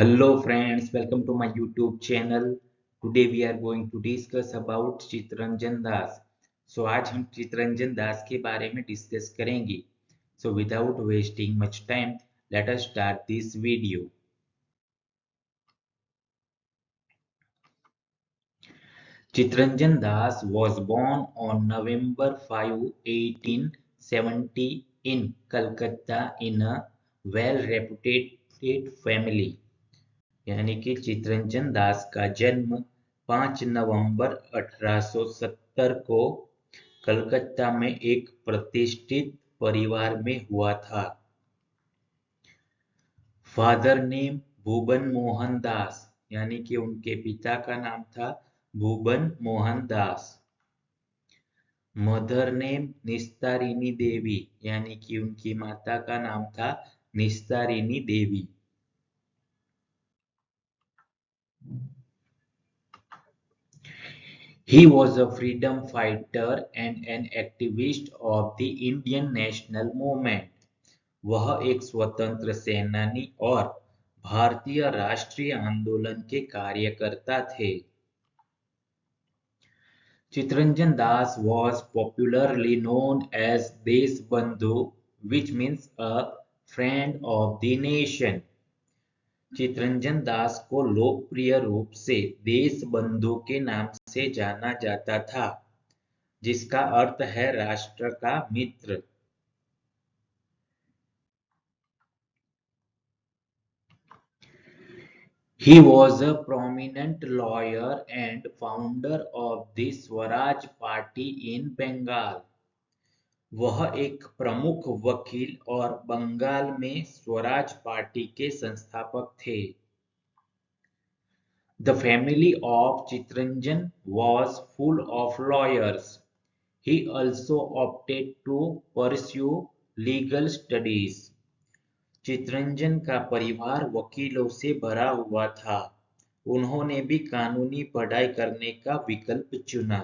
Hello friends, welcome to my YouTube channel. Today we are going to discuss about Chitranjan दास. आज हम चितरंजन दास के बारे में डिस्कस करेंगे. Without wasting much time, let us start this video. Chittaranjan Das was born on November 5, 1870 in Calcutta in a well-reputed family. यानी कि चितरंजन दास का जन्म 5 नवंबर 1870 को कलकत्ता में एक प्रतिष्ठित परिवार में हुआ था। फादर नेम भुवन मोहन दास, यानी कि उनके पिता का नाम था भुवन मोहन दास। मदर नेम निस्तारिणी देवी, यानी कि उनकी माता का नाम था निस्तारिणी देवी। He was a freedom fighter and an activist of the Indian National Movement. वह एक स्वतंत्र सेनानी और भारतीय राष्ट्रीय आंदोलन के कार्यकर्ता थे। Chittaranjan Das was popularly known as Deshbandhu, which means a friend of the nation. Chitranjan दास को लोकप्रिय रूप से देशबंधु के नाम से जाना जाता था, जिसका अर्थ है राष्ट्र का मित्र। He was a prominent lawyer and founder of the Swaraj Party in Bengal. वह एक प्रमुख वकील और बंगाल में स्वराज पार्टी के संस्थापक थे। The family of Chittaranjan was full of lawyers. He also opted to pursue legal studies. Chitranjan का परिवार वकीलों से भरा हुआ था। उन्होंने भी कानूनी पढ़ाई करने का विकल्प चुना।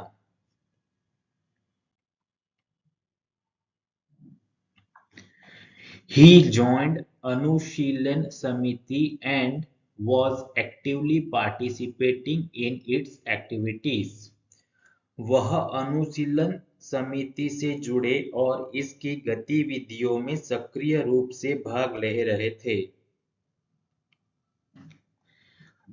He joined Anushilan Samiti and was actively participating in its activities. वह अनुशीलन समिति से जुड़े और इसकी गतिविधियों में सक्रिय रूप से भाग ले रहे थे।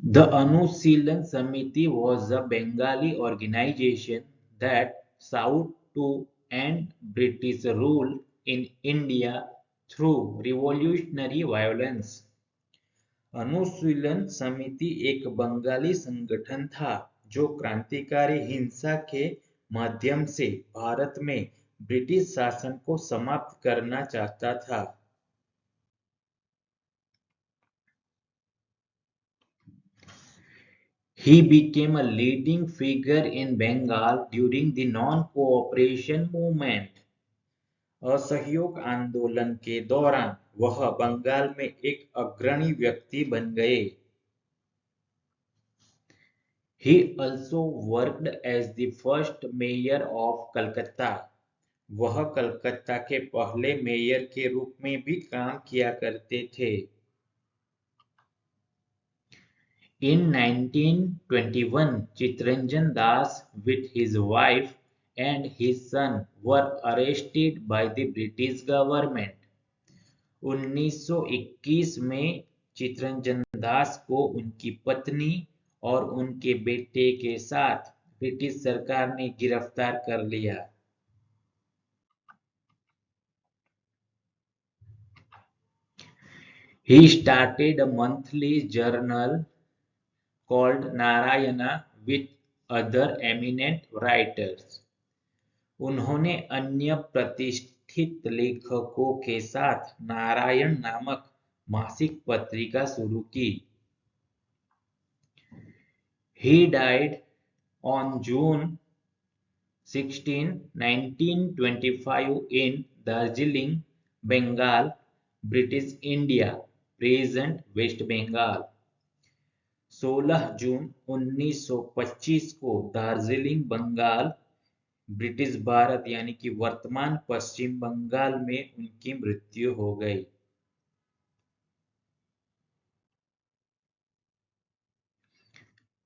The Anushīlan Samiti was a Bengali organization that sought to end British rule in India through revolutionary violence. अनुशीलन समिति एक बंगाली संगठन था जो क्रांतिकारी हिंसा के माध्यम से भारत में ब्रिटिश शासन को समाप्त करना चाहता था। He became a leading figure in Bengal during the non-cooperation movement. असहयोग आंदोलन के दौरान वह बंगाल में एक अग्रणी व्यक्ति बन गए। He also worked as the first mayor of Calcutta. वह कलकत्ता के पहले मेयर के रूप में भी काम किया करते थे। In 1921, Chittaranjan Das with his wife and his son were arrested by the British government. 1921 में चितरंजन दास को उनकी पत्नी और उनके बेटे के साथ ब्रिटिश सरकार ने गिरफ्तार कर लिया। He started a monthly journal called Narayana with other eminent writers. उन्होंने अन्य प्रतिष्ठित लेखकों के साथ नारायण नामक मासिक पत्रिका शुरू की। He died on June 16, 1925 in Darjeeling, Bengal, British India, present West Bengal. 16 जून 1925 को दार्जिलिंग बंगाल ब्रिटिश भारत यानी कि वर्तमान पश्चिम बंगाल में उनकी मृत्यु हो गई।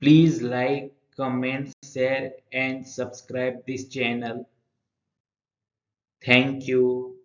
Please like, comment, share and subscribe this channel. Thank you.